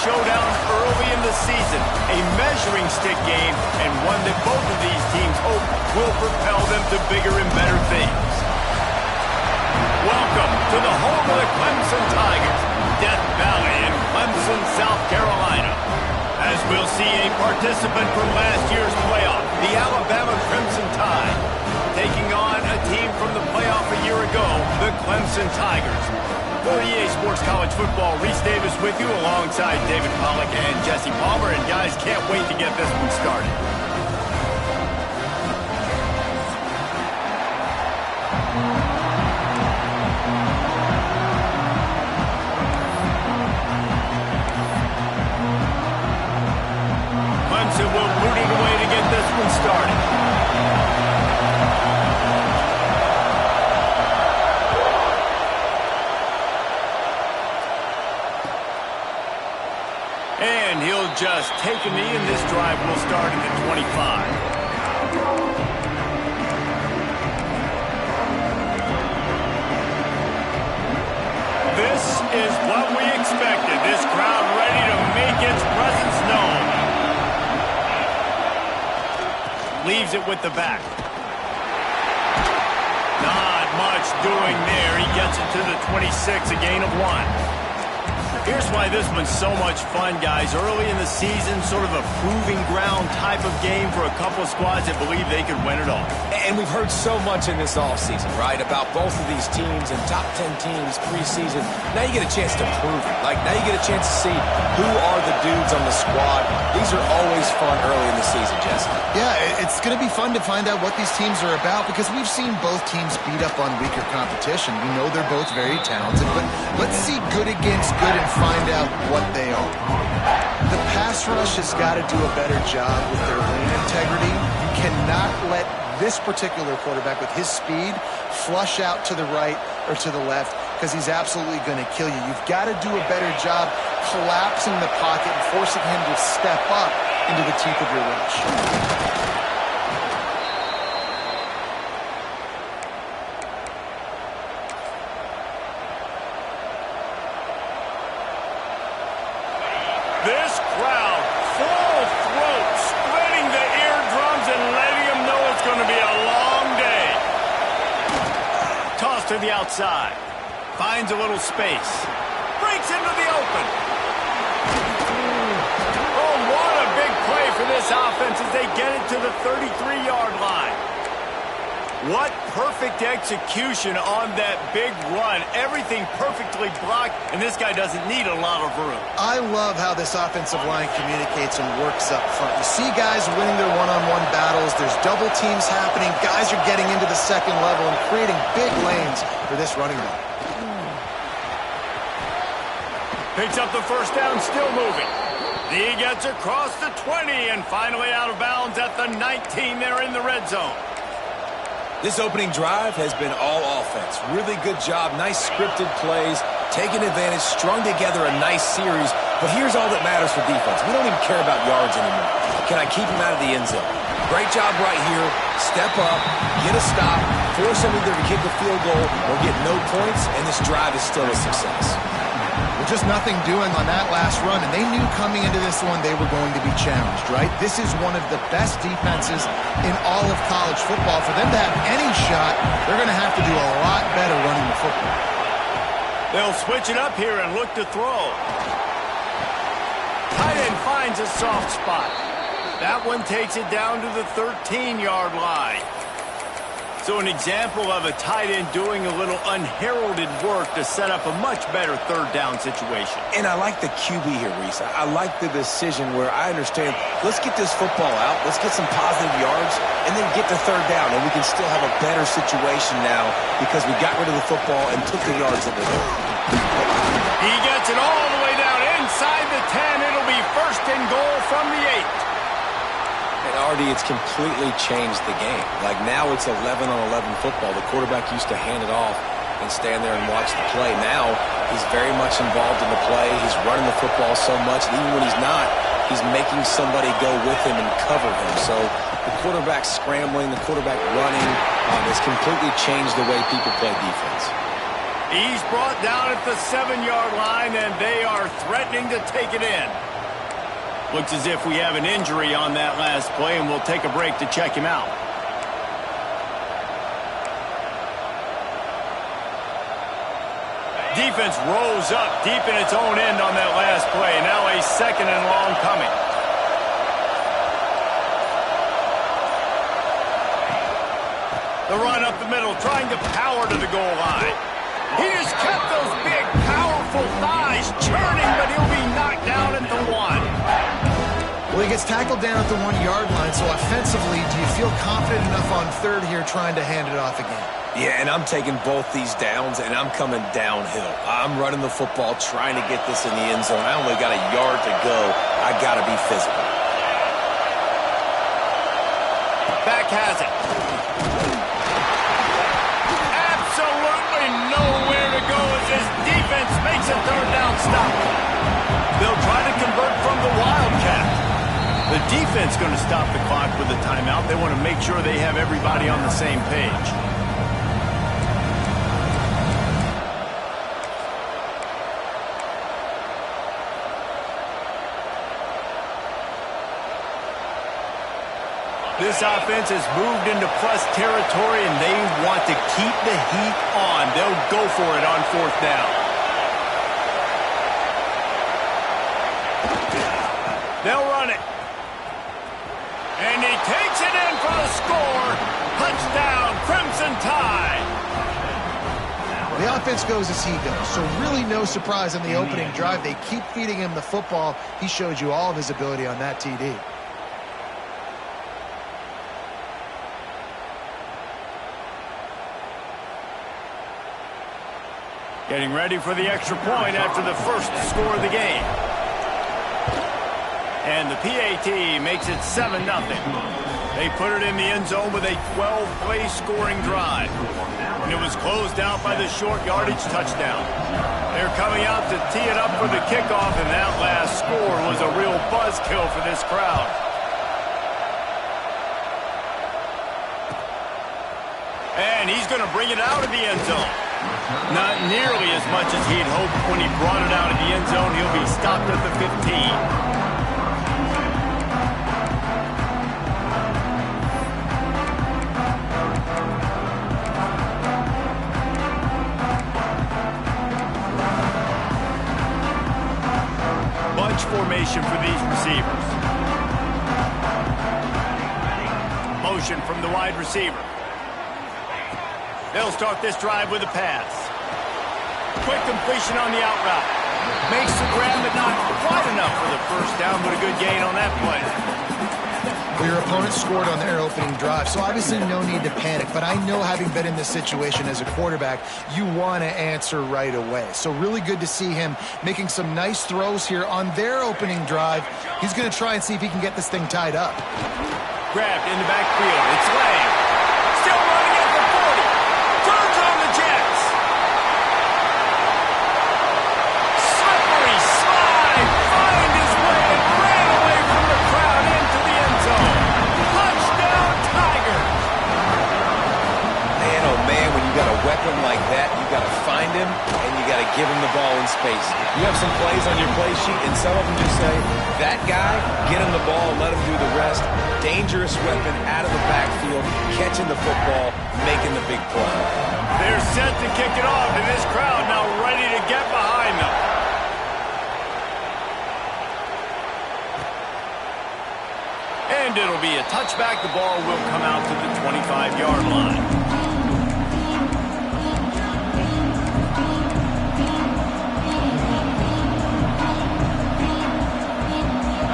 showdown early in the season, a measuring stick game, and one that both of these teams hope will propel them to bigger and better things. Welcome to the home of the Clemson Tigers, Death Valley in Clemson, South Carolina. As we'll see a participant from last year's playoff, the Alabama Crimson Tide, taking on a team from the playoff a year ago, the Clemson Tigers. For EA Sports College Football, Reese Davis with you alongside David Pollack and Jesse Palmer. And guys, can't wait to get this one started. Clemson will boot it away to get this one started. And he'll just take a knee, and this drive will start at the 25. This is what we expected. This crowd ready to make its presence known. Leaves it with the back. Not much doing there. He gets it to the 26, a gain of 1. Here's why this one's so much fun, guys. Early in the season, sort of a proving ground type of game for a couple of squads that believe they could win it all. And we've heard so much in this offseason, right, about both of these teams and top 10 teams preseason. Now you get a chance to prove it. Like, now you get a chance to see who are the dudes on the squad. These are always fun early in the season, Jesse. Yeah, it's going to be fun to find out what these teams are about because we've seen both teams beat up on weaker competition. We know they're both very talented, but let's see good against good and find out what they are. The pass rush has got to do a better job with their lane integrity. You cannot let this particular quarterback with his speed flush out to the right or to the left because he's absolutely going to kill you. You've got to do a better job collapsing the pocket and forcing him to step up into the teeth of your rush. This crowd, full throat, spreading the eardrums and letting them know it's going to be a long day. Toss to the outside. Finds a little space. Breaks into the open. Oh, what a big play for this offense as they get it to the 33-yard line. What perfect execution on that big run. Everything perfectly blocked, and this guy doesn't need a lot of room. I love how this offensive line communicates and works up front. You see guys winning their one-on-one battles. There's double teams happening. Guys are getting into the second level and creating big lanes for this running back. Picks up the first down, still moving. He gets across the 20 and finally out of bounds at the 19 there in the red zone. This opening drive has been all offense. Really good job, nice scripted plays, taking advantage, strung together a nice series. But here's all that matters for defense. We don't even care about yards anymore. Can I keep him out of the end zone? Great job right here. Step up, get a stop, force him either to kick a field goal or get no points, and this drive is still a success. Well, just nothing doing on that last run, and they knew coming into this one they were going to be challenged, right? This is one of the best defenses in all of college football. For them to have any shot, they're going to have to do a lot better running the football. They'll switch it up here and look to throw. Tight end finds a soft spot. That one takes it down to the 13-yard line. So an example of a tight end doing a little unheralded work to set up a much better third down situation. And I like the QB here, Reese. I like the decision where I understand, let's get this football out, let's get some positive yards, and then get to third down, and we can still have a better situation now because we got rid of the football and took the yards that were there. He gets it all the way down inside the 10. It'll be first and goal from the 8. And already it's completely changed the game. Like now it's 11-on-11 football. The quarterback used to hand it off and stand there and watch the play. Now he's very much involved in the play. He's running the football so much. And even when he's not, he's making somebody go with him and cover him. So the quarterback scrambling, the quarterback running has completely changed the way people play defense. He's brought down at the 7-yard line, and they are threatening to take it in. Looks as if we have an injury on that last play, and we'll take a break to check him out. Defense rose up deep in its own end on that last play. Now a 2nd and long coming. The run up the middle, trying to power to the goal line. He just kept those big, powerful thighs churning, but he'll be knocked down at the 1. Well, he gets tackled down at the 1-yard line, so offensively, do you feel confident enough on 3rd here trying to hand it off again? Yeah, and I'm taking both these downs, and I'm coming downhill. I'm running the football, trying to get this in the end zone. I only got a yard to go. I got to be physical. Back has it. Absolutely nowhere to go as this defense makes a 3rd down stop. They'll try to convert from the Wildcat. The defense going to stop the clock with a timeout. They want to make sure they have everybody on the same page. This offense has moved into plus territory, and they want to keep the heat on. They'll go for it on 4th down. They'll run it. And he takes it in for the score. Touchdown, Crimson Tide. The offense goes as he goes, so really no surprise on the opening drive. They keep feeding him the football. He showed you all of his ability on that TD. Getting ready for the extra point after the first score of the game. And the PAT makes it 7-0. They put it in the end zone with a 12-play scoring drive. And it was closed out by the short yardage touchdown. They're coming out to tee it up for the kickoff, and that last score was a real buzzkill for this crowd. And he's going to bring it out of the end zone. Not nearly as much as he'd hoped when he brought it out of the end zone. He'll be stopped at the 15. Bunch formation for these receivers. Motion from the wide receiver. They'll start this drive with a pass. Quick completion on the out route. Makes the grab, but not quite enough for the first down, but a good gain on that play. Well, your opponent scored on their opening drive, so obviously no need to panic. But I know, having been in this situation as a quarterback, you want to answer right away. So really good to see him making some nice throws here on their opening drive. He's going to try and see if he can get this thing tied up. Grabbed in the backfield. It's Lang. Still running at the 40. Turns on the Jets. Slippery slide. Find his way and ran away from the crowd into the end zone. Touchdown, Tigers. Man, oh man, when you got a weapon like that, you got to find him and you got to give him the ball in space. You have some plays on your play sheet, and some of them just say, that guy, get him the ball, let him do the rest. Dangerous weapon out of the backfield, catching the football, making the big play. They're set to kick it off, and this crowd now ready to get behind them. And it'll be a touchback. The ball will come out to the 25-yard line.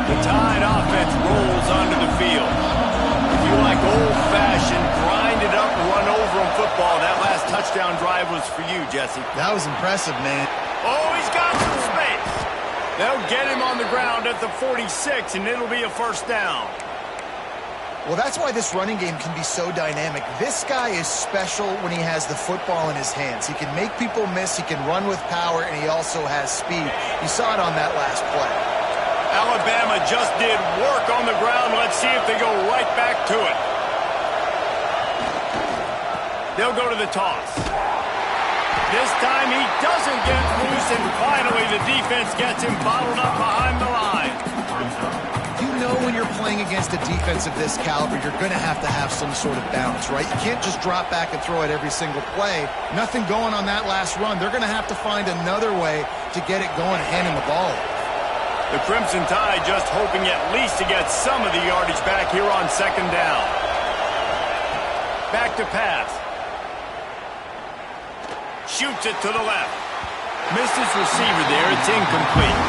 The Tide offense rolls onto the field. If you like old-fashioned, grind-it-up, run-over-'em football, that last touchdown drive was for you, Jesse. That was impressive, man. Oh, he's got some space. They'll get him on the ground at the 46, and it'll be a first down. Well, that's why this running game can be so dynamic. This guy is special when he has the football in his hands. He can make people miss, he can run with power, and he also has speed. You saw it on that last play. Alabama just did work on the ground. Let's see if they go right back to it. They'll go to the toss. This time he doesn't get loose, and finally the defense gets him bottled up behind the line. You know when you're playing against a defense of this caliber, you're going to have some sort of balance, right? You can't just drop back and throw it every single play. Nothing going on that last run. They're going to have to find another way to get it going and hand him the ball. The Crimson Tide just hoping at least to get some of the yardage back here on second down. Back to pass. Shoots it to the left. Missed his receiver there. It's incomplete.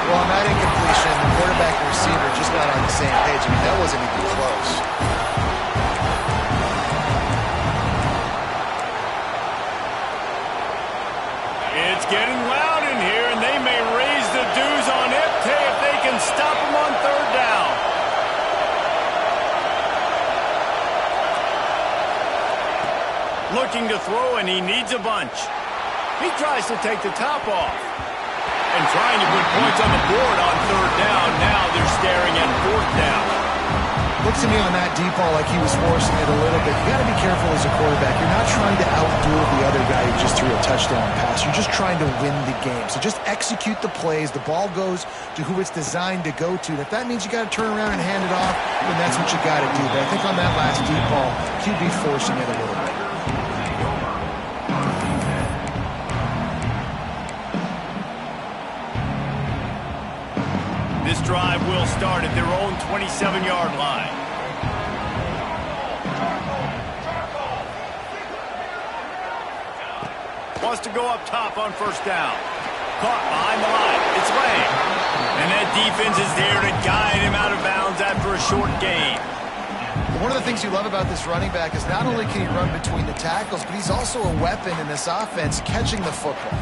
Well, on that incompletion, the quarterback and receiver just not on the same page. I mean, that wasn't even close. It's getting loud in here, and they may raise the dues on Ncaa if they can stop him on third down. Looking to throw, and he needs a bunch. He tries to take the top off. And trying to put points on the board on third down. Now they're staring at fourth down. Looks to me on that deep ball like he was forcing it a little bit. You got to be careful as a quarterback. You're not trying to outduel the other guy who just threw a touchdown pass. You're just trying to win the game. So just execute the plays. The ball goes to who it's designed to go to. And if that means you got to turn around and hand it off, then that's what you got to do. But I think on that last deep ball, QB forcing it a little bit. This drive will start at their own 27-yard line. Wants to go up top on first down. Caught behind the line. It's Lang. And that defense is there to guide him out of bounds after a short gain. One of the things you love about this running back is not only can he run between the tackles, but he's also a weapon in this offense catching the football.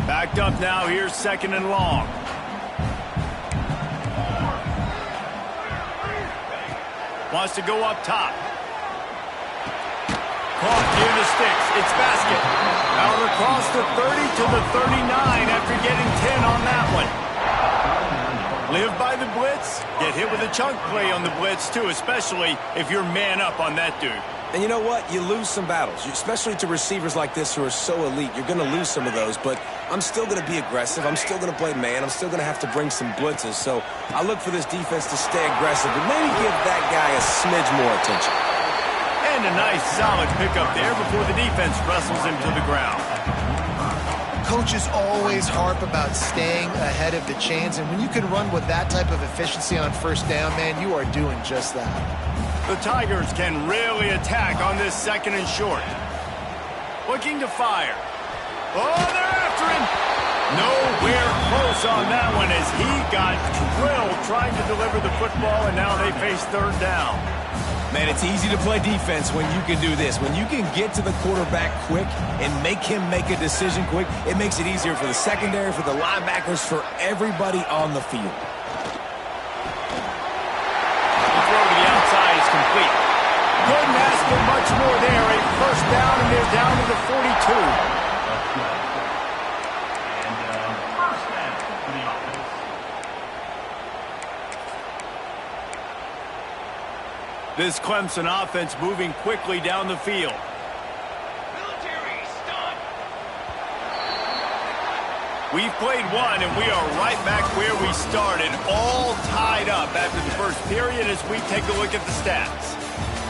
Backed up now, here's second and long. Wants to go up top. Caught near the sticks. It's Basket. Out across the 30 to the 39 after getting 10 on that one. Live by the blitz. Get hit with a chunk play on the blitz, too, especially if you're man up on that dude. And you know what? You lose some battles, especially to receivers like this who are so elite. You're going to lose some of those, but I'm still going to be aggressive. I'm still going to play man. I'm still going to have to bring some blitzes. So I look for this defense to stay aggressive and maybe give that guy a smidge more attention. And a nice, solid pickup there before the defense wrestles him to the ground. Coaches always harp about staying ahead of the chains, and when you can run with that type of efficiency on first down, man, you are doing just that. The Tigers can really attack on this second and short. Looking to fire. Oh, they're after him. Nowhere close on that one as he got drilled trying to deliver the football, and now they face third down. Man, it's easy to play defense when you can do this. When you can get to the quarterback quick and make him make a decision quick, it makes it easier for the secondary, for the linebackers, for everybody on the field. Complete. Couldn't ask for much more there. A first down, and they're down to the 42. This Clemson offense moving quickly down the field. We've played one, and we are right back where we started, all tied up after the first period as we take a look at the stats.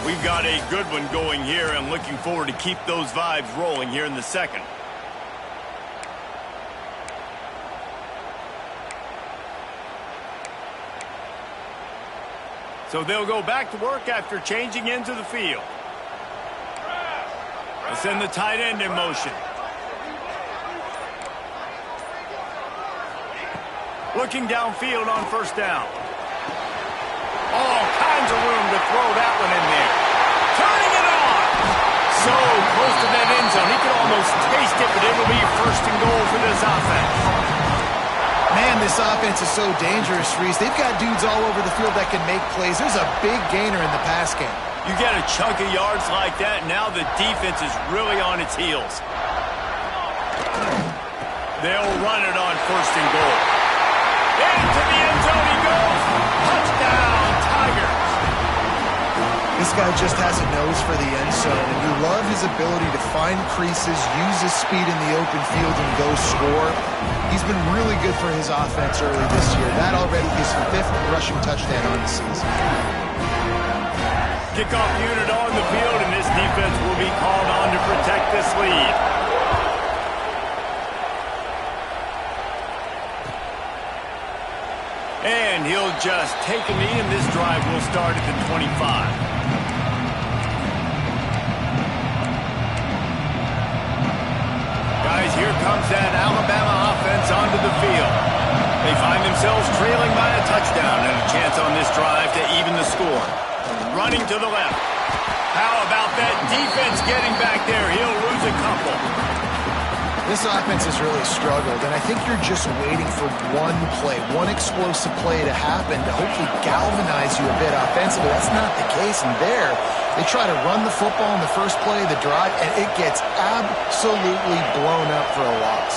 We've got a good one going here, and looking forward to keep those vibes rolling here in the second. So they'll go back to work after changing into the field. They'll send the tight end in motion. Looking downfield on first down. All kinds of room to throw that one in there. Turning it on. So close to that end zone. He could almost taste it, but it'll be first and goal for this offense. Man, this offense is so dangerous, Reese. They've got dudes all over the field that can make plays. There's a big gainer in the pass game. You get a chunk of yards like that, now the defense is really on its heels. They'll run it on first and goal. Into the end zone he goes. Touchdown, Tigers. This guy just has a nose for the end zone, and you love his ability to find creases, use his speed in the open field, and go score. He's been really good for his offense early this year. That already his 5th rushing touchdown on the season. Kickoff unit on the field, and this defense will be called on to protect this lead. And he'll just take a knee, and this drive will start at the 25. Guys, here comes that Alabama offense onto the field. They find themselves trailing by a touchdown and a chance on this drive to even the score. Running to the left. How about that defense getting back there? He'll lose a couple. This offense has really struggled, and I think you're just waiting for one play, one explosive play to happen to hopefully galvanize you a bit offensively. That's not the case, and there, they try to run the football in the first play of the drive, and it gets absolutely blown up for a loss.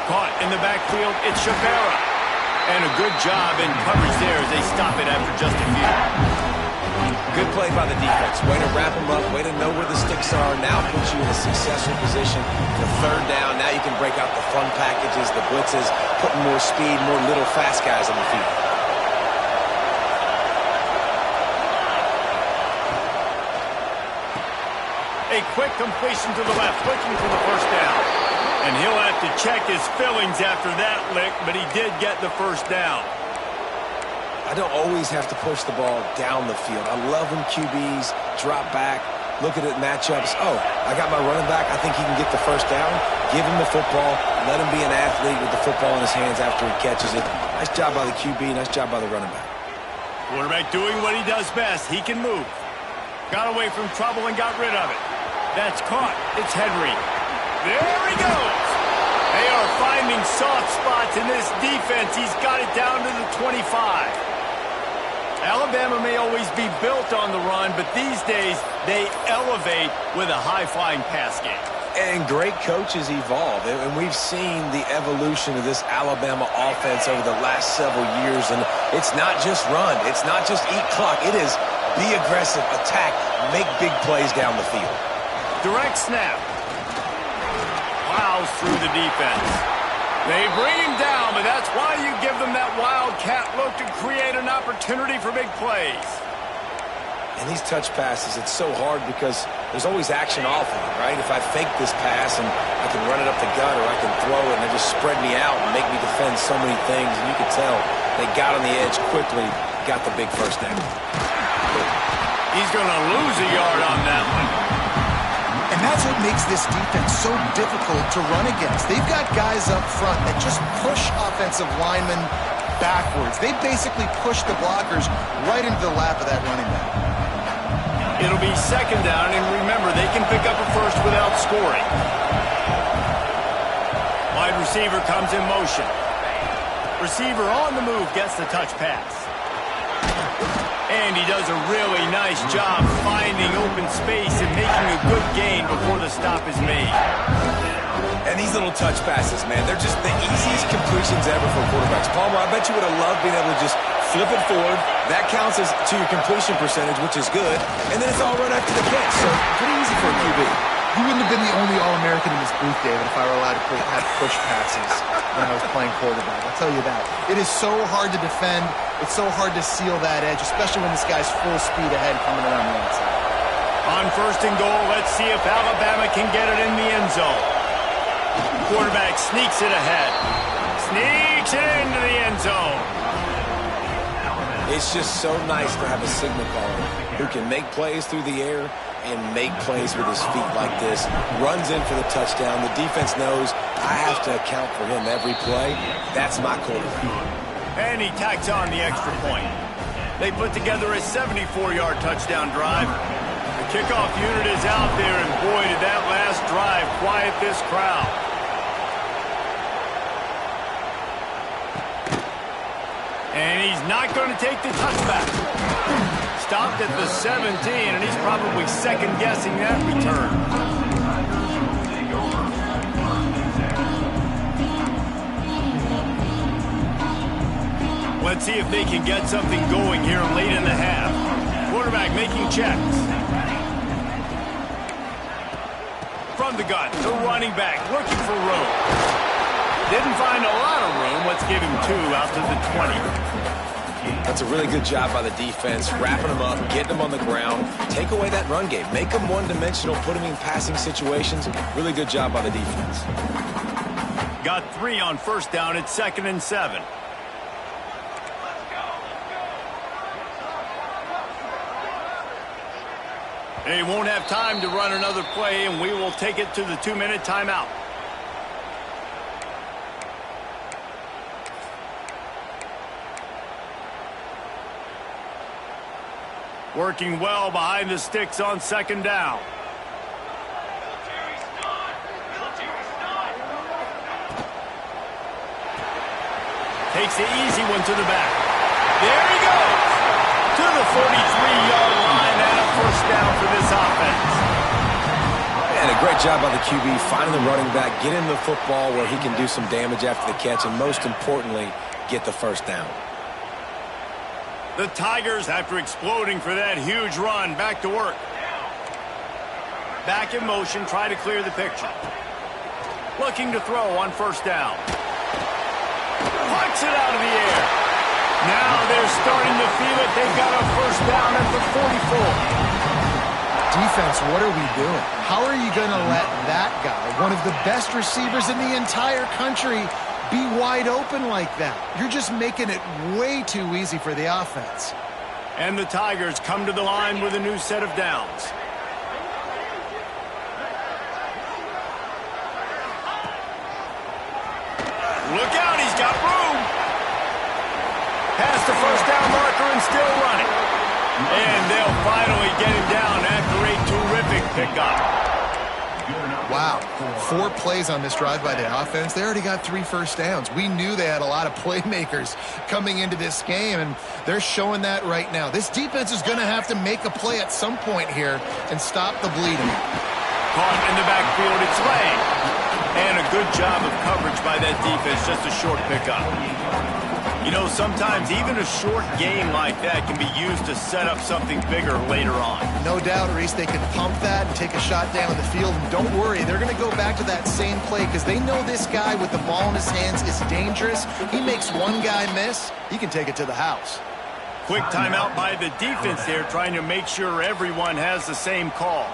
Caught in the backfield, it's Shavera. And a good job in coverage there as they stop it after just a few. Good play by the defense. Way to wrap them up. Way to know where the sticks are. Now puts you in a successful position for 3rd down. Now you can break out the fun packages, the blitzes, putting more speed, more little fast guys on the field. A quick completion to the left, looking for the first down. And he'll have to check his fillings after that lick, but he did get the first down. I don't always have to push the ball down the field. I love when QBs drop back, look at it matchups. Oh, I got my running back. I think he can get the first down. Give him the football. Let him be an athlete with the football in his hands after he catches it. Nice job by the QB. Nice job by the running back. Quarterback doing what he does best. He can move. Got away from trouble and got rid of it. That's caught. It's Henry. There he goes. They are finding soft spots in this defense. He's got it down to the 25. Alabama may always be built on the run, but these days they elevate with a high-flying pass game. And great coaches evolve, and we've seen the evolution of this Alabama offense over the last several years, and it's not just run. It's not just eat clock. It is be aggressive, attack, make big plays down the field. Direct snap. Plows through the defense. They bring him down, but that's why you give them that wildcat look to create an opportunity for big plays. And these touch passes, it's so hard because there's always action off of it, right? If I fake this pass and I can run it up the gut or I can throw it and they just spread me out and make me defend so many things, and you can tell they got on the edge quickly, got the big first down. He's going to lose a yard on that one. And that's what makes this defense so difficult to run against. They've got guys up front that just push offensive linemen backwards. They basically push the blockers right into the lap of that running back. It'll be 2nd down, and remember, they can pick up a first without scoring. Wide receiver comes in motion. Receiver on the move gets the touch pass. And he does a really nice job finding open space and making a good gain before the stop is made. And these little touch passes, man, they're just the easiest completions ever for quarterbacks. Palmer, I bet you would have loved being able to just flip it forward. That counts as to your completion percentage, which is good. And then it's all right after the catch. So pretty easy for a QB. You wouldn't have been the only All-American in this booth, David, if I were allowed to have push passes when I was playing quarterback. I'll tell you that. It is so hard to defend. It's so hard to seal that edge, especially when this guy's full speed ahead coming around the outside. On 1st and goal, let's see if Alabama can get it in the end zone. Quarterback sneaks it ahead. Sneaks it into the end zone. It's just so nice to have a signal caller who can make plays through the air and make plays with his feet like this. Runs in for the touchdown. The defense knows I have to account for him every play. That's my quarterback. And he tacks on the extra point. They put together a 74-yard touchdown drive. The kickoff unit is out there, and boy, did that last drive quiet this crowd. And he's not going to take the touchback. Stopped at the 17, and he's probably second-guessing that return. Let's see if they can get something going here late in the half. Quarterback making checks. From the gun, the running back looking for room. Didn't find a lot of room. Let's give him 2 out to the 20. That's a really good job by the defense, wrapping them up, getting them on the ground. Take away that run game. Make them one-dimensional, put them in passing situations. Really good job by the defense. Got 3 on first down. It's 2nd and 7. They won't have time to run another play, and we will take it to the 2-minute timeout. Working well behind the sticks on 2nd down. Takes the easy one to the back. There he goes! To the 43-yard line and a first down for this offense. And a great job by the QB, finding the running back, getting the football where he can do some damage after the catch, and most importantly, get the first down. The Tigers, after exploding for that huge run, back to work. Back in motion, try to clear the picture. Looking to throw on first down. Punts it out of the air. Now they're starting to feel it. They've got a first down at the 44. Defense, what are we doing? How are you going to let that guy, one of the best receivers in the entire country, be wide open like that? You're just making it way too easy for the offense. And the Tigers come to the line with a new set of downs. Look out, he's got room. Past the first down marker and still running. And they'll finally get him down after a terrific pickup. Wow, 4 plays on this drive by the offense. They already got 3 first downs. We knew they had a lot of playmakers coming into this game, and they're showing that right now. This defense is going to have to make a play at some point here and stop the bleeding. Caught in the backfield, it's Lang. And a good job of coverage by that defense, just a short pickup. You know, sometimes even a short game like that can be used to set up something bigger later on. No doubt, Reese, they can pump that and take a shot down the field. And don't worry, they're going to go back to that same play because they know this guy with the ball in his hands is dangerous. He makes one guy miss, he can take it to the house. Quick timeout by the defense there, trying to make sure everyone has the same call.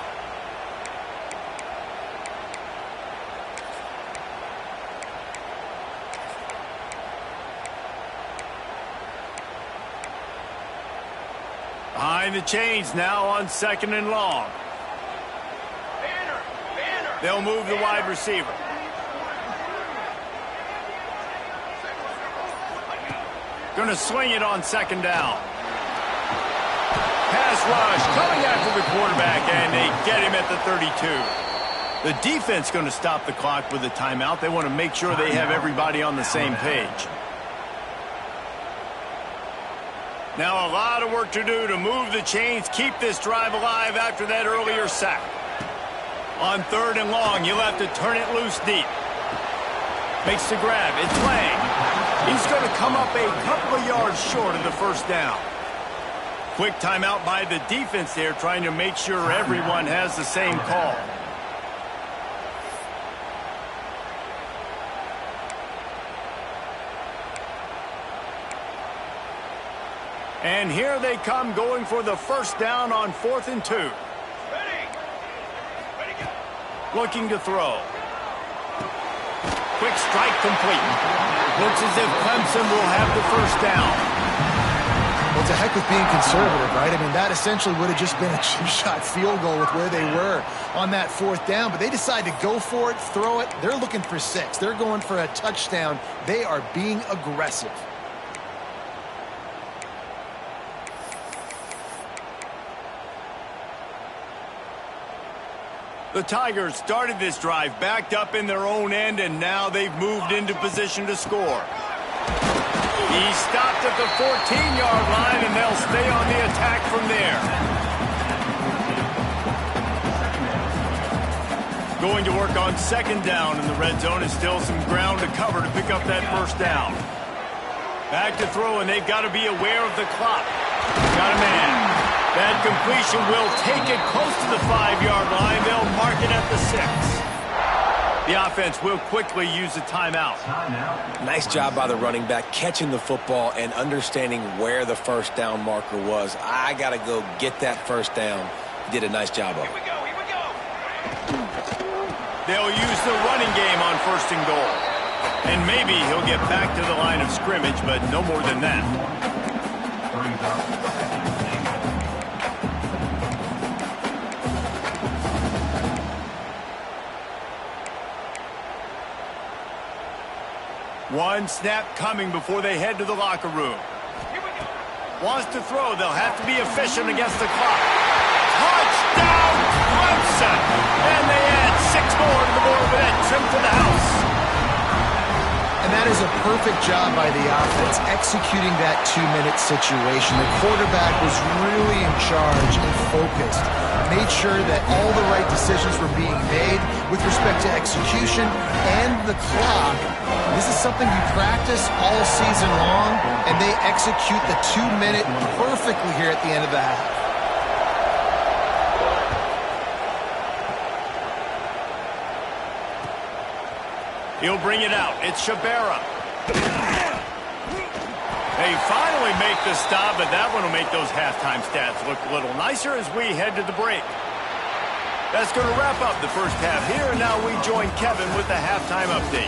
Behind the chains now on 2nd and long. They'll move the wide receiver. Going to swing it on 2nd down. Pass rush coming after the quarterback, and they get him at the 32. The defense going to stop the clock with a timeout. They want to make sure they have everybody on the same page. Now a lot of work to do to move the chains, keep this drive alive after that earlier sack. On 3rd and long, you'll have to turn it loose deep. Makes the grab. It's Lang. He's going to come up a couple of yards short of the first down. Quick timeout by the defense there, trying to make sure everyone has the same call. And here they come, going for the first down on 4th and 2. Looking to throw. Quick strike complete. Looks as if Clemson will have the first down. Well, it's a heck with being conservative, right? I mean, that essentially would have just been a chip-shot field goal with where they were on that 4th down. But they decide to go for it, throw it. They're looking for 6. They're going for a touchdown. They are being aggressive. The Tigers started this drive backed up in their own end, and now they've moved into position to score. He stopped at the 14-yard line, and they'll stay on the attack from there. Going to work on 2nd down in the red zone, and still some ground to cover to pick up that first down. Back to throw, and they've got to be aware of the clock. Got a man. That completion will take it close to the 5-yard line. They'll mark it at the 6. The offense will quickly use a timeout. Nice job by the running back catching the football and understanding where the first down marker was. I got to go get that first down. He did a nice job of it. Here we go. They'll use the running game on 1st and goal. And maybe he'll get back to the line of scrimmage, but no more than that. One snap coming before they head to the locker room. Wants to throw. They'll have to be efficient against the clock. Touchdown, Clemson! And they add 6 more to the board with that trip to the house. And that is a perfect job by the offense, executing that 2-minute situation. The quarterback was really in charge and focused. Made sure that all the right decisions were being made with respect to execution and the clock. This is something you practice all season long, and they execute the 2-minute perfectly here at the end of the half. He'll bring it out. It's Shabera. They finally make the stop, but that one will make those halftime stats look a little nicer as we head to the break. That's going to wrap up the first half here, and now we join Kevin with the halftime update.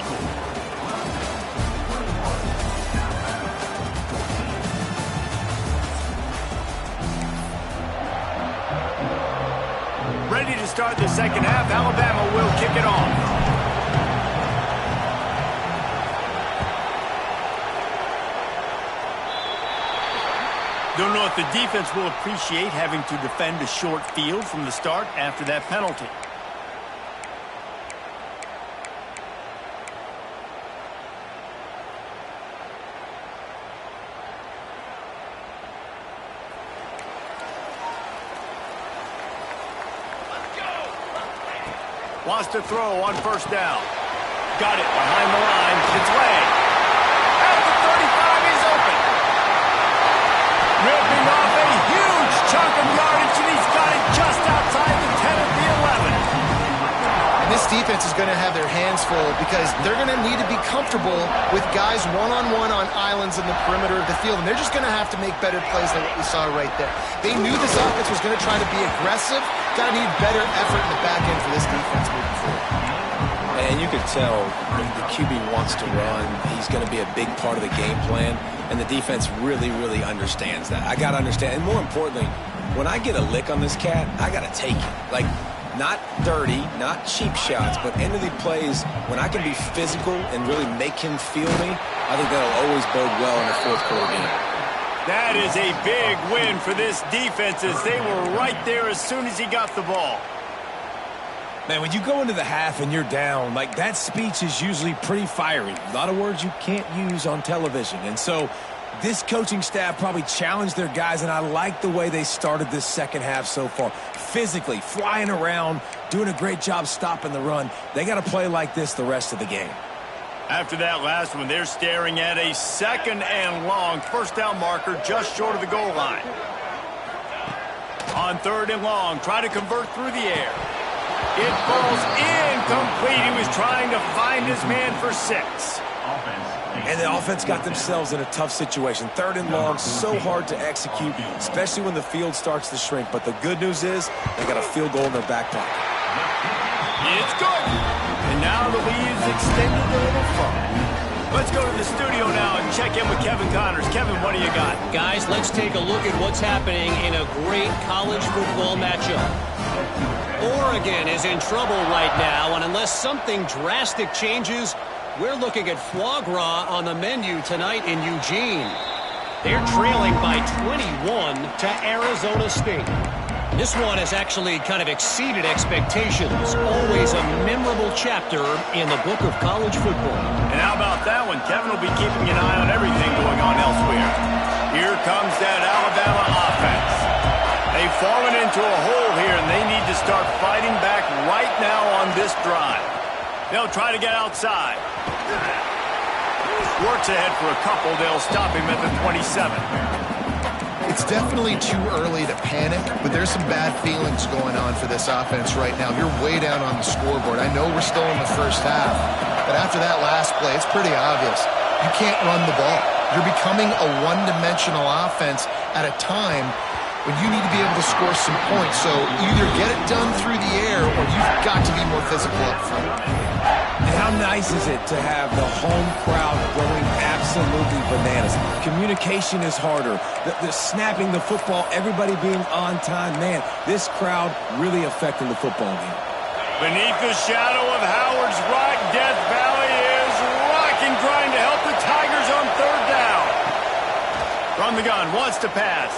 Ready to start the second half. Alabama will kick it off. Don't know if the defense will appreciate having to defend a short field from the start after that penalty. Wants to throw on 1st down. Got it behind the line. It's Way. At the 35, he's open. Ripping off a huge chunk of yardage, and he's got it just outside the 10 at the 11. And this defense is going to have their hands full because they're going to need to be comfortable with guys one-on-one on islands in the perimeter of the field, and they're just going to have to make better plays than what we saw right there. They knew this offense was going to try to be aggressive. Got to need better effort in the back end for this defense moving forward. And you could tell when the QB wants to run, he's going to be a big part of the game plan, and the defense really, really understands that. I got to understand, and more importantly, when I get a lick on this cat, I got to take it. Like, not dirty, not cheap shots, but end of the plays, when I can be physical and really make him feel me, I think that'll always bode well in the 4th quarter game. That is a big win for this defense as they were right there as soon as he got the ball. Man, when you go into the half and you're down, like, that speech is usually pretty fiery. A lot of words you can't use on television. And so this coaching staff probably challenged their guys, and I like the way they started this second half so far. Physically, flying around, doing a great job stopping the run. They got to play like this the rest of the game. After that last one, they're staring at a 2nd and long 1st down marker just short of the goal line. On 3rd and long, try to convert through the air. It falls incomplete. He was trying to find his man for 6. And the offense got themselves in a tough situation. 3rd and long, so hard to execute, especially when the field starts to shrink. But the good news is they got a field goal in their back pocket. It's good. And now the lead is extended a little further. Let's go to the studio now and check in with Kevin Connors. Kevin, what do you got? Guys, let's take a look at what's happening in a great college football matchup. Oregon is in trouble right now, and unless something drastic changes, we're looking at foie gras on the menu tonight in Eugene. They're trailing by 21 to Arizona State. This one has actually kind of exceeded expectations. Always a memorable chapter in the book of college football. And how about that one? Kevin will be keeping an eye on everything going on elsewhere. Here comes that Alabama offense. They've fallen into a hole here, and they need to start fighting back right now on this drive. They'll try to get outside. Works ahead for a couple. They'll stop him at the 27. It's definitely too early to panic, but there's some bad feelings going on for this offense right now. You're way down on the scoreboard. I know we're still in the first half, but after that last play, it's pretty obvious. You can't run the ball. You're becoming a one-dimensional offense at a time when you need to be able to score some points. So either get it done through the air or you've got to be more physical up front. And how nice is it to have the home crowd going absolutely bananas? Communication is harder. The snapping the football, everybody being on time. Man, this crowd really affecting the football game. Beneath the shadow of Howard's Rock, Death Valley is rocking, trying to help the Tigers on third down. From the gun, wants to pass.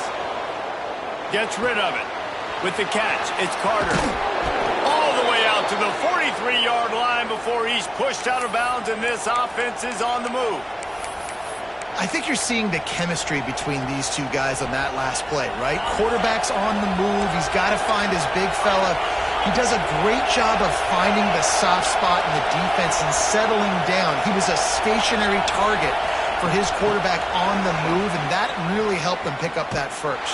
Gets rid of it. With the catch, it's Carter. All the way out to the 43-yard line before he's pushed out of bounds, and this offense is on the move. I think you're seeing the chemistry between these two guys on that last play, right? Quarterback's on the move. He's got to find his big fella. He does a great job of finding the soft spot in the defense and settling down. He was a stationary target for his quarterback on the move, and that really helped them pick up that first.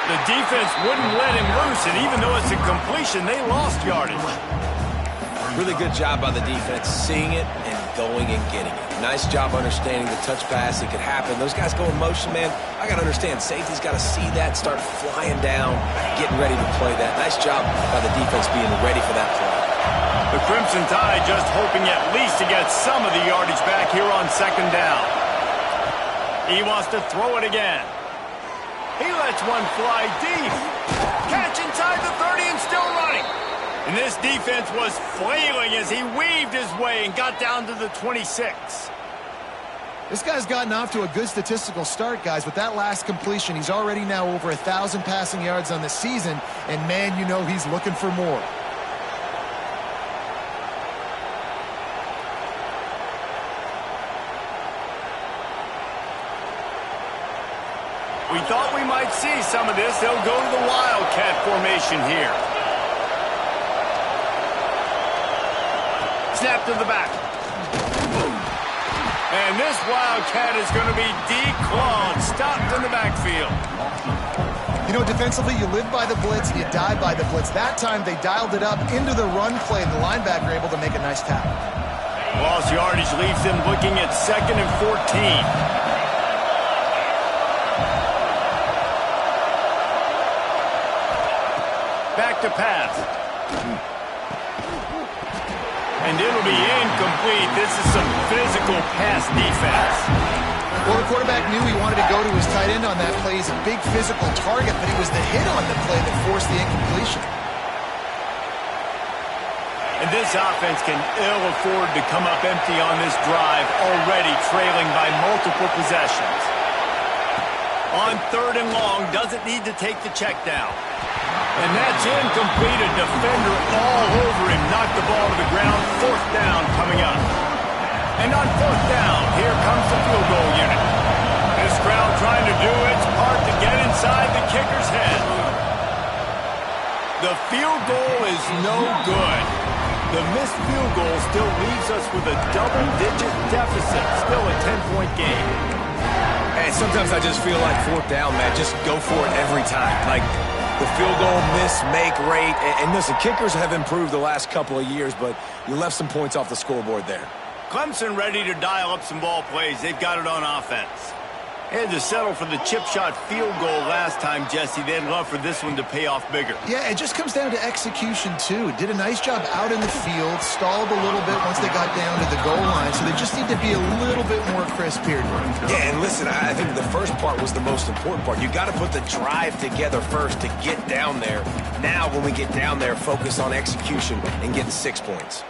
The defense wouldn't let him loose, and even though it's a completion, they lost yardage. Really good job by the defense, seeing it and going and getting it. Nice job understanding the touch pass. It could happen. Those guys go in motion, man. I got to understand, safety's got to see that, start flying down, getting ready to play that. Nice job by the defense being ready for that play. The Crimson Tide just hoping at least to get some of the yardage back here on second down. He wants to throw it again. He lets one fly deep. Catch inside the 30 and still running. And this defense was flailing as he weaved his way and got down to the 26. This guy's gotten off to a good statistical start, guys. With that last completion, he's already now over 1,000 passing yards on the season. And, man, you know he's looking for more. We thought we might see some of this. They'll go to the Wildcat formation here. Snap to the back. And this Wildcat is going to be declawed, stopped in the backfield. You know, defensively, you live by the blitz, you die by the blitz. That time, they dialed it up into the run play, and the linebacker able to make a nice tackle. Lost yardage leaves them looking at 2nd and 14. Back to pass. And it'll be incomplete. This is some physical pass defense. Well, the quarterback knew he wanted to go to his tight end on that play. He's a big physical target, but it was the hit on the play that forced the incompletion. And this offense can ill afford to come up empty on this drive, already trailing by multiple possessions. On 3rd and long, doesn't need to take the check down. And that's incomplete. A defender all over him. Knocked the ball to the ground. 4th down coming up. And on 4th down, here comes the field goal unit. This crowd trying to do its part to get inside the kicker's head. The field goal is no good. The missed field goal still leaves us with a double-digit deficit. Still a 10-point game. And sometimes I just feel like 4th down, man. Just go for it every time. Like, the field goal miss, make rate. And listen, kickers have improved the last couple of years, but you left some points off the scoreboard there. Clemson ready to dial up some ball plays. They've got it on offense. They had to settle for the chip shot field goal last time, Jesse. They'd love for this one to pay off bigger. Yeah, it just comes down to execution, too. Did a nice job out in the field, stalled a little bit once they got down to the goal line, so they just need to be a little bit more crisp here. Yeah, and listen, I think the first part was the most important part. You got to put the drive together first to get down there. Now, when we get down there, focus on execution and get 6 points.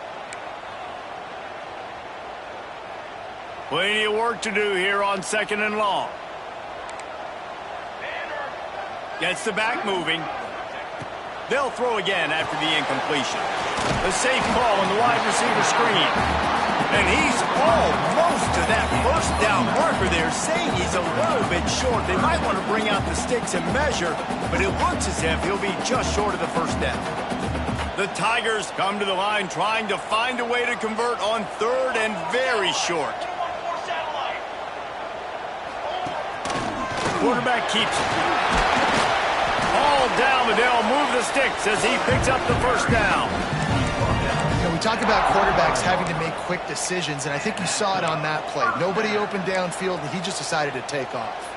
Plenty of work to do here on 2nd and long. Gets the back moving. They'll throw again after the incompletion. A safe call on the wide receiver screen. And he's almost to that 1st down marker there, saying he's a little bit short. They might want to bring out the sticks and measure, but it looks as if he'll be just short of the 1st down. The Tigers come to the line trying to find a way to convert on 3rd and very short. quarterback keeps it. All down, but they'll move the sticks as he picks up the first down. You know, we talk about quarterbacks having to make quick decisions, and I think you saw it on that play. Nobody opened downfield, and he just decided to take off.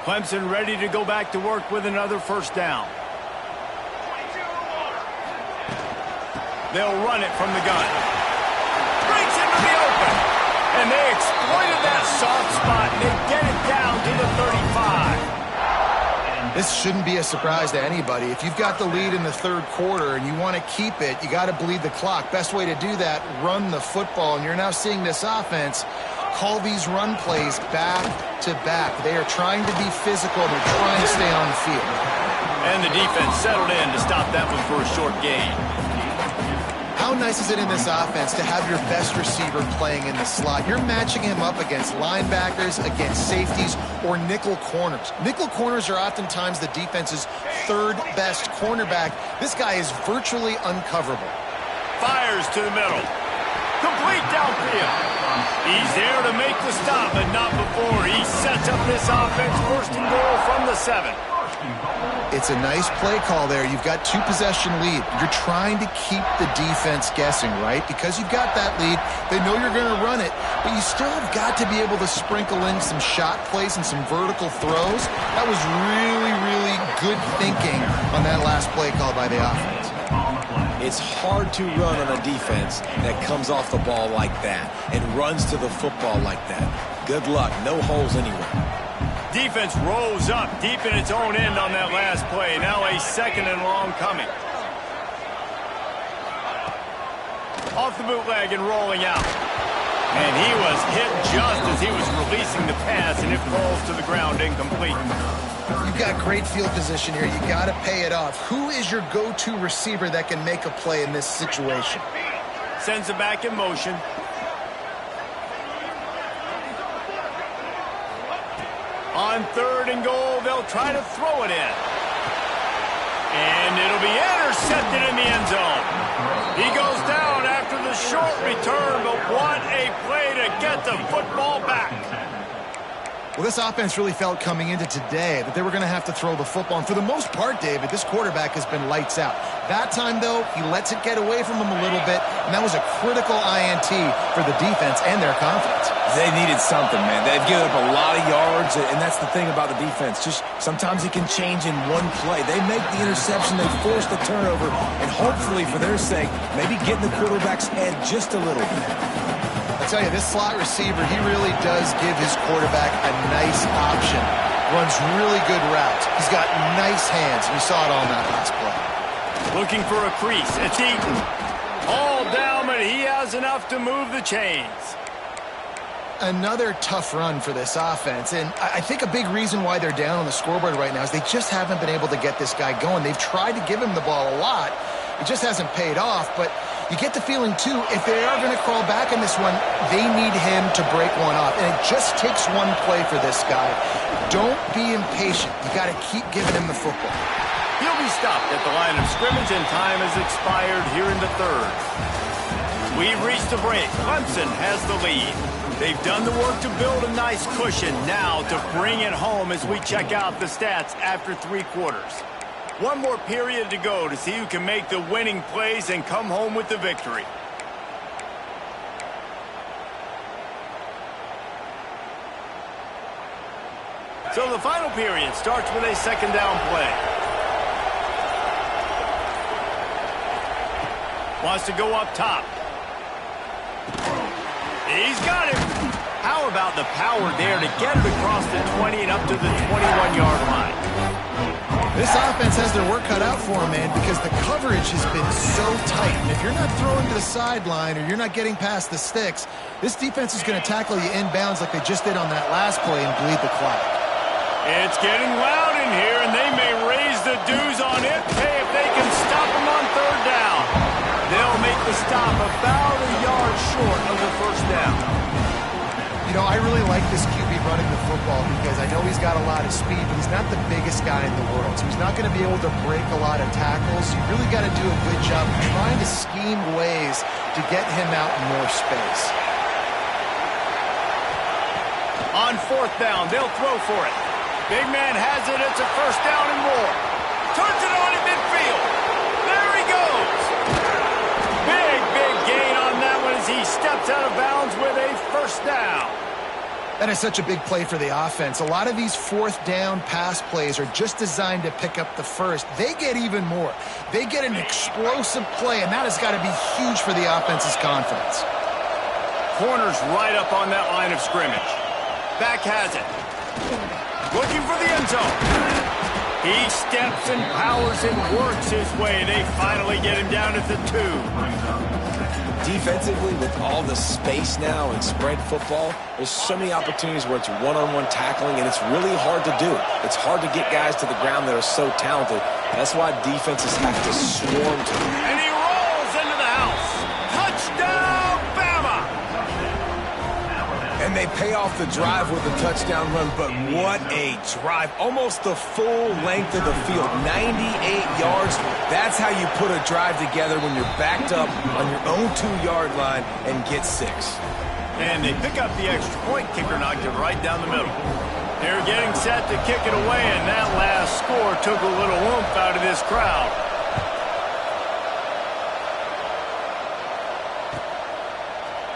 Clemson ready to go back to work with another first down. They'll run it from the gun. Breaks into the open. And they exploited that soft spot. They get it down to the 35. This shouldn't be a surprise to anybody. If you've got the lead in the third quarter and you want to keep it, you got to bleed the clock. Best way to do that, run the football. And you're now seeing this offense call these run plays back to back. They are trying to be physical. They're trying to stay on the field. And the defense settled in to stop that one for a short gain. How nice is it in this offense to have your best receiver playing in the slot? You're matching him up against linebackers, against safeties, or nickel corners. Nickel corners are oftentimes the defense's third best cornerback. This guy is virtually uncoverable. Fires to the middle. Complete downfield. He's there to make the stop, but not before. He sets up this offense first and goal from the 7. It's a nice play call there. You've got 2-possession lead. You're trying to keep the defense guessing, right? Because you've got that lead, they know you're going to run it, but you still have got to be able to sprinkle in some shot plays and some vertical throws. That was really, really good thinking on that last play call by the offense. It's hard to run on a defense that comes off the ball like that and runs to the football like that. Good luck. No holes anywhere. Defense rolls up deep in its own end on that last play. Now a second and long coming. Off the bootleg and rolling out. And he was hit just as he was releasing the pass, and it falls to the ground incomplete. You've got great field position here. You got to pay it off. Who is your go-to receiver that can make a play in this situation? Sends it back in motion. On third and goal, they'll try to throw it in. And it'll be intercepted in the end zone. He goes down after the short return, but what a play to get the football back. Well, this offense really felt coming into today that they were going to have to throw the football. And for the most part, David, this quarterback has been lights out. That time, though, he lets it get away from him a little bit, and that was a critical INT for the defense and their confidence. They needed something, man. They've given up a lot of yards, and that's the thing about the defense. Just sometimes it can change in one play. They make the interception, they force the turnover, and hopefully, for their sake, maybe get in the quarterback's head just a little bit. I tell you, this slot receiver, he really does give his quarterback a nice option. Runs really good routes. He's got nice hands. We saw it on that last play. Looking for a crease. It's Eaton. All down, but he has enough to move the chains. Another tough run for this offense, and I think a big reason why they're down on the scoreboard right now is they just haven't been able to get this guy going. They've tried to give him the ball a lot. It just hasn't paid off, but you get the feeling, too, if they are going to crawl back in this one, they need him to break one off, and it just takes one play for this guy. Don't be impatient. You got to keep giving him the football. He'll be stopped at the line of scrimmage, and time has expired here in the third. We've reached the break. Clemson has the lead. They've done the work to build a nice cushion. Now to bring it home as we check out the stats after 3 quarters. One more period to go to see who can make the winning plays and come home with the victory. So the final period starts with a second down play. Wants to go up top. He's got it. How about the power there to get it across the 20 and up to the 21-yard line? This offense has their work cut out for them, man, because the coverage has been so tight. And if you're not throwing to the sideline or you're not getting past the sticks, this defense is going to tackle you inbounds like they just did on that last play and bleed the clock. It's getting loud in here, and they may raise the dues on it. Hey, if they can stop them on third down, they'll make the stop about a yard short of the first down. You know, I really like this QB running the football because I know he's got a lot of speed, but he's not the biggest guy in the world. So he's not going to be able to break a lot of tackles. You really got to do a good job of trying to scheme ways to get him out in more space. On fourth down, they'll throw for it. Big man has it. It's a first down and more. Turns it on at midfield. There he goes. Big gain on that one as he steps out of bounds with a first down. That is such a big play for the offense. A lot of these fourth down pass plays are just designed to pick up the first. They get even more. They get an explosive play, and that has got to be huge for the offense's confidence. Corner's right up on that line of scrimmage. Back has it. Looking for the end zone. He steps and powers and works his way. They finally get him down at the 2. Defensively, with all the space now and spread football, there's so many opportunities where it's one-on-one tackling, and it's really hard to do. It's hard to get guys to the ground that are so talented. That's why defenses have to swarm to him. And he rolls into the house. Touchdown, Bama! And they pay off the drive with a touchdown run, but what a drive. Almost the full length of the field, 98 yards. That's how you put a drive together when you're backed up on your own 2-yard line and get 6. And they pick up the extra point. Kicker knocked it right down the middle. They're getting set to kick it away, and that last score took a little oomph out of this crowd.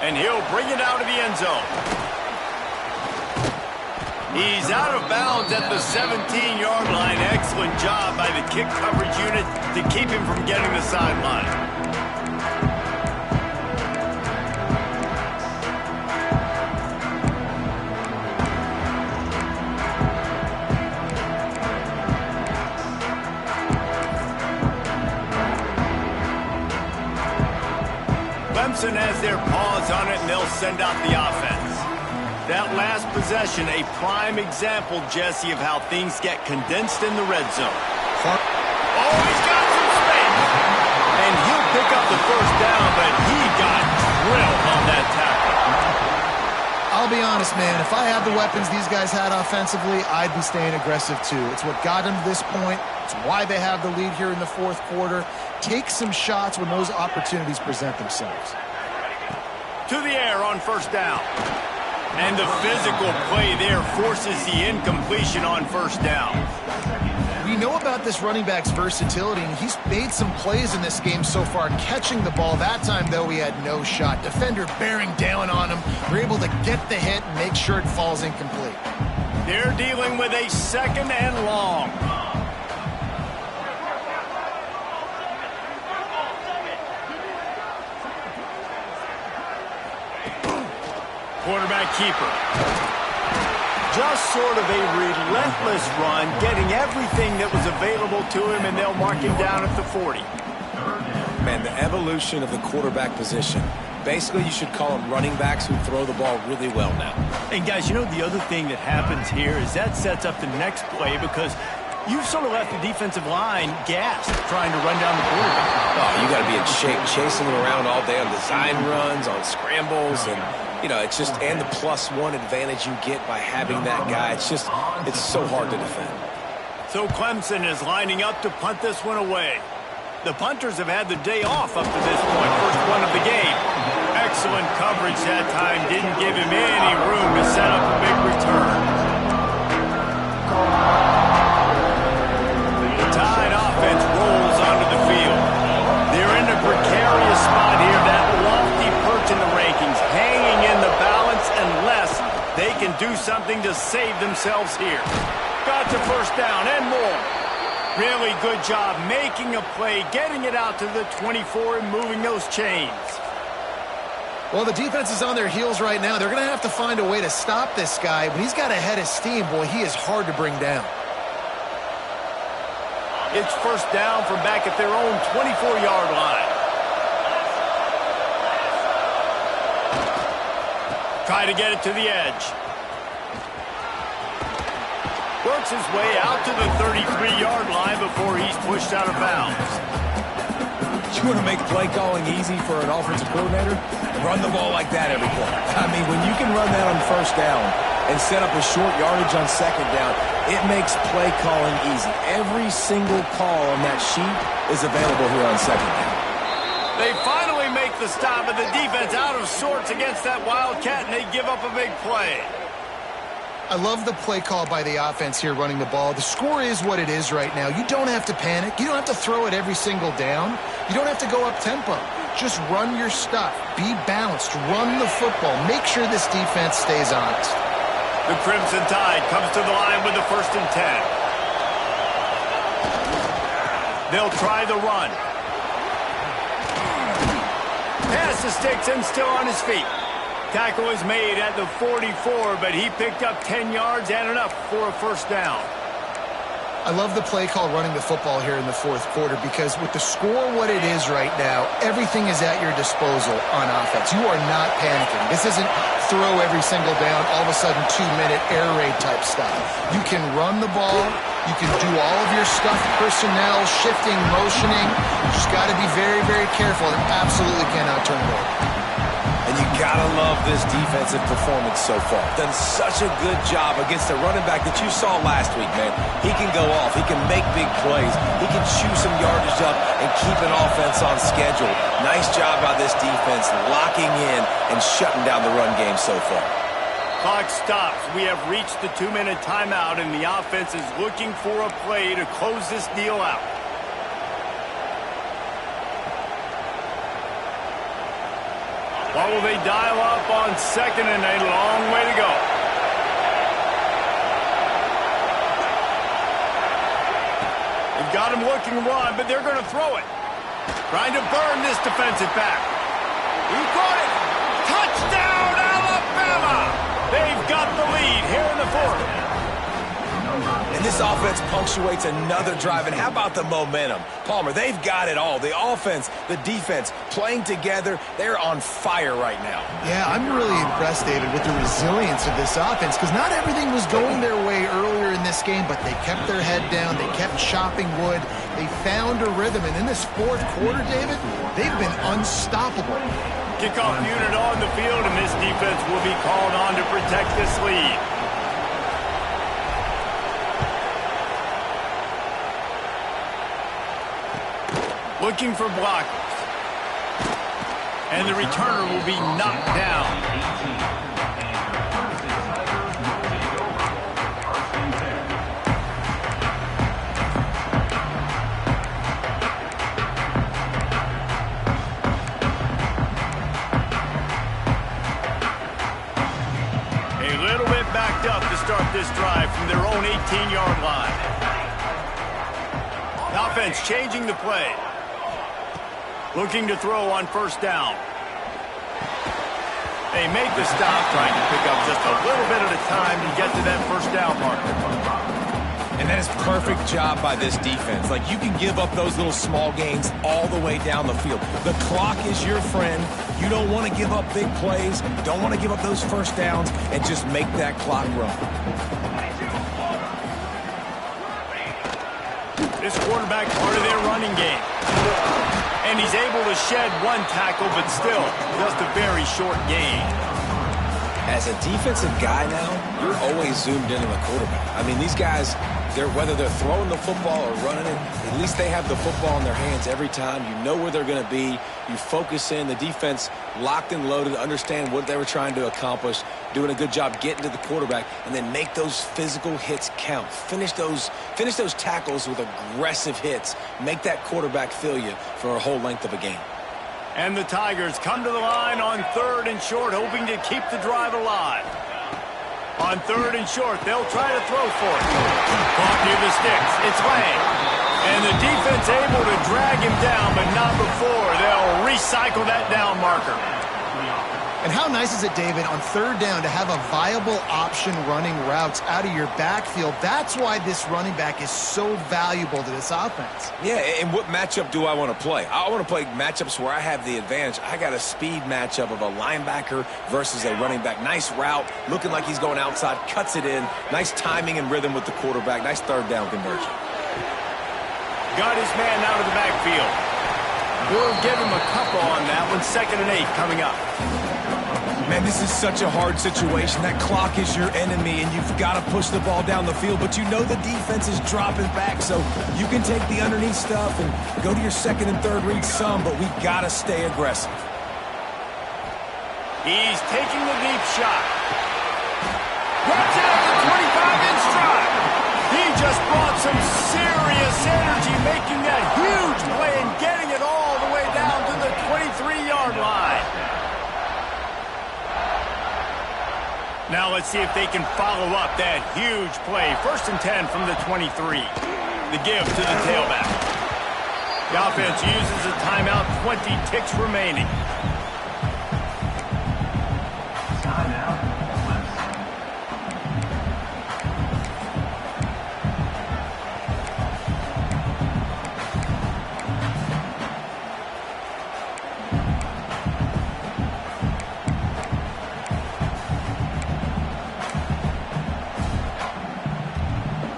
And he'll bring it out of the end zone. He's out of bounds at the 17-yard line. Excellent job by the kick coverage unit to keep him from getting the sideline. Clemson has their paws on it, and they'll send out the offense. That last possession, a prime example, Jesse, of how things get condensed in the red zone. Oh, he's got some space. And he'll pick up the first down, but he got drilled on that tackle. I'll be honest, man. If I had the weapons these guys had offensively, I'd be staying aggressive too. It's what got them to this point. It's why they have the lead here in the fourth quarter. Take some shots when those opportunities present themselves. To the air on first down. And the physical play there forces the incompletion on first down. We know about this running back's versatility, and he's made some plays in this game so far, catching the ball. That time, though, he had no shot. Defender bearing down on him. They're able to get the hit and make sure it falls incomplete. They're dealing with a second and long. Quarterback keeper. Just sort of a relentless run, getting everything that was available to him, and they'll mark him down at the 40. Man, the evolution of the quarterback position. Basically, you should call them running backs who throw the ball really well now. And guys, you know the other thing that happens here is that sets up the next play because you've sort of left the defensive line gassed trying to run down the quarterback. Oh, you got to be in shape, chasing him around all day on design runs, on scrambles, and you know, it's just, and the +1 advantage you get by having that guy. It's just, it's so hard to defend. So Clemson is lining up to punt this one away. The punters have had the day off up to this point, first one of the game. Excellent coverage that time, didn't give him any room to set up a big return. The Tide offense rolls onto the field. They're in a precarious spot here, that lofty perch in the rankings, hanging in the balance unless they can do something to save themselves here. Got to first down and more. Really good job making a play, getting it out to the 24 and moving those chains. Well, the defense is on their heels right now. They're going to have to find a way to stop this guy, but he's got a head of steam. Boy, he is hard to bring down. It's first down from back at their own 24-yard line. Try to get it to the edge. Works his way out to the 33-yard line before he's pushed out of bounds. You want to make play calling easy for an offensive coordinator? Run the ball like that every play. I mean, when you can run that on first down and set up a short yardage on second down, it makes play calling easy. Every single call on that sheet is available here on second down. They finally make the stop, and the defense out of sorts against that Wildcat, and they give up a big play. I love the play call by the offense here running the ball. The score is what it is right now. You don't have to panic. You don't have to throw it every single down. You don't have to go up tempo. Just run your stuff. Be balanced. Run the football. Make sure this defense stays honest. The Crimson Tide comes to the line with the 1st and 10. They'll try the run. Pass the sticks and still on his feet. Tackle is made at the 44, but he picked up 10 yards and enough for a 1st down. I love the play call running the football here in the 4th quarter because with the score what it is right now, everything is at your disposal on offense. You are not panicking. This isn't throw every single down, all of a sudden 2-minute air raid type stuff. You can run the ball. You can do all of your stuff, personnel, shifting, motioning. You just got to be very, very careful and absolutely cannot turn it over. And you gotta love this defensive performance so far. Done such a good job against the running back that you saw last week, man. He can go off. He can make big plays. He can chew some yardage up and keep an offense on schedule. Nice job by this defense locking in and shutting down the run game so far. Clock stops. We have reached the 2-minute timeout, and the offense is looking for a play to close this deal out. What will they dial up on 2nd and a long way to go? They've got him looking run, but they're going to throw it. Trying to burn this defensive back. He caught it. Touchdown, Alabama! They've got the lead here in the 4th. And this offense punctuates another drive. And how about the momentum? Palmer, they've got it all. The offense, the defense, playing together. They're on fire right now. Yeah, I'm really impressed, David, with the resilience of this offense because not everything was going their way earlier in this game, but they kept their head down. They kept chopping wood. They found a rhythm. And in this 4th quarter, David, they've been unstoppable. Kickoff unit on the field, and this defense will be called on to protect this lead. Looking for blockers. And the returner will be knocked down. A little bit backed up to start this drive from their own 18-yard line. Offense changing the play. Looking to throw on 1st down. They make the stop, trying to pick up just a little bit at a time to get to that 1st down marker. And that is perfect job by this defense. Like, you can give up those little small gains all the way down the field. The clock is your friend. You don't want to give up big plays. Don't want to give up those 1st downs and just make that clock run. This quarterback part of their running game. And he's able to shed one tackle, but still just a very short gain. As a defensive guy now, you're always zoomed in on the quarterback. I mean, these guys, whether they're throwing the football or running it, at least they have the football in their hands every time. You know where they're going to be. You focus in. The defense locked and loaded, understand what they were trying to accomplish, doing a good job getting to the quarterback, and then make those physical hits count. Finish those tackles with aggressive hits. Make that quarterback feel you for a whole length of a game. And the Tigers come to the line on 3rd and short, hoping to keep the drive alive. On 3rd and short, they'll try to throw for it. Caught near the sticks. It's Lang. And the defense able to drag him down, but not before. They'll recycle that down marker. And how nice is it, David, on 3rd down to have a viable option running routes out of your backfield? That's why this running back is so valuable to this offense. Yeah, and what matchup do I want to play? I want to play matchups where I have the advantage. I got a speed matchup of a linebacker versus a running back. Nice route, looking like he's going outside, cuts it in. Nice timing and rhythm with the quarterback. Nice 3rd down conversion. Got his man out of the backfield. We'll give him a couple on that one. 2nd and 8 coming up. Man, this is such a hard situation. That clock is your enemy, and you've got to push the ball down the field, but you know the defense is dropping back, so you can take the underneath stuff and go to your 2nd and 3rd read some, but we got to stay aggressive. He's taking the deep shot. Watch out! just brought some serious energy, making that huge play and getting it all the way down to the 23-yard line. Now let's see if they can follow up that huge play. 1st and 10 from the 23. The give to the tailback. The offense uses a timeout, 20 ticks remaining.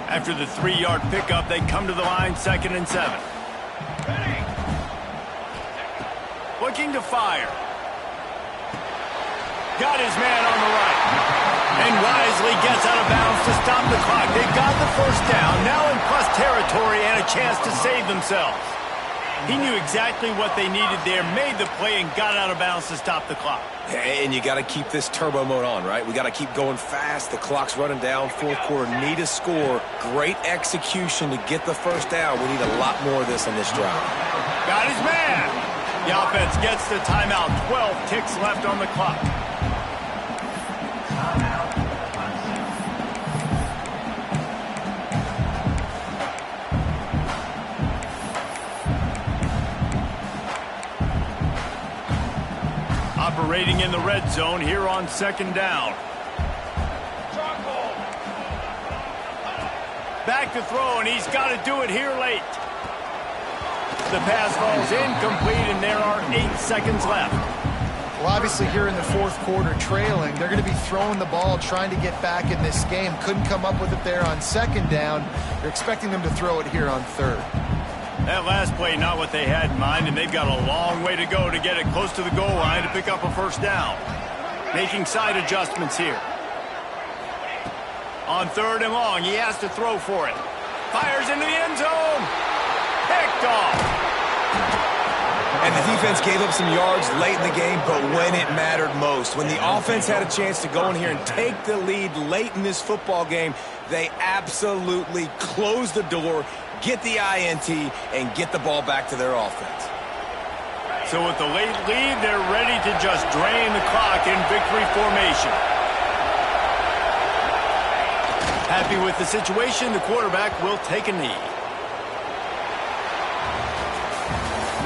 After the 3-yard pickup, they come to the line, 2nd and 7. Looking to fire. Got his man on the right. And wisely gets out of bounds to stop the clock. They got the 1st down, now in plus territory and a chance to save themselves. He knew exactly what they needed there, made the play, and got out of bounds to stop the clock. And you got to keep this turbo mode on, right? We got to keep going fast. The clock's running down. 4th quarter, need a score. Great execution to get the 1st down. We need a lot more of this on this drive. Got his man. The offense gets the timeout. 12 ticks left on the clock. Operating in the red zone here on 2nd down. Back to throw, and he's got to do it here late. The pass falls incomplete, and there are 8 seconds left. Well, obviously here in the 4th quarter trailing, they're going to be throwing the ball, trying to get back in this game. Couldn't come up with it there on 2nd down. You're expecting them to throw it here on 3rd. That last play, not what they had in mind, and they've got a long way to go to get it close to the goal line to pick up a 1st down. Making side adjustments here. On 3rd and long, he has to throw for it. Fires into the end zone. Picked off. And the defense gave up some yards late in the game, but when it mattered most, when the offense had a chance to go in here and take the lead late in this football game, they absolutely closed the door, get the INT, and get the ball back to their offense. So with the late lead, they're ready to just drain the clock in victory formation. Happy with the situation, the quarterback will take a knee.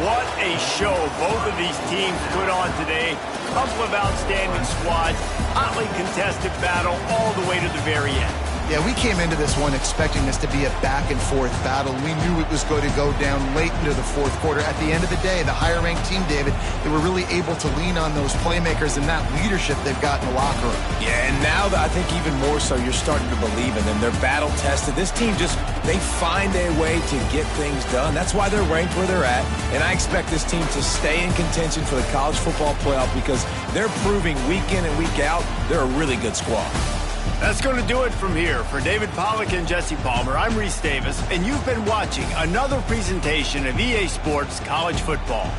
What a show both of these teams put on today. Couple of outstanding squads, hotly contested battle all the way to the very end. Yeah, we came into this one expecting this to be a back-and-forth battle. We knew it was going to go down late into the 4th quarter. At the end of the day, the higher-ranked team, David, they were really able to lean on those playmakers and that leadership they've got in the locker room. Yeah, and now I think even more so, you're starting to believe in them. They're battle-tested. This team they find a way to get things done. That's why they're ranked where they're at, and I expect this team to stay in contention for the college football playoff because they're proving week in and week out they're a really good squad. That's going to do it from here. For David Pollack and Jesse Palmer, I'm Reese Davis, and you've been watching another presentation of EA Sports College Football.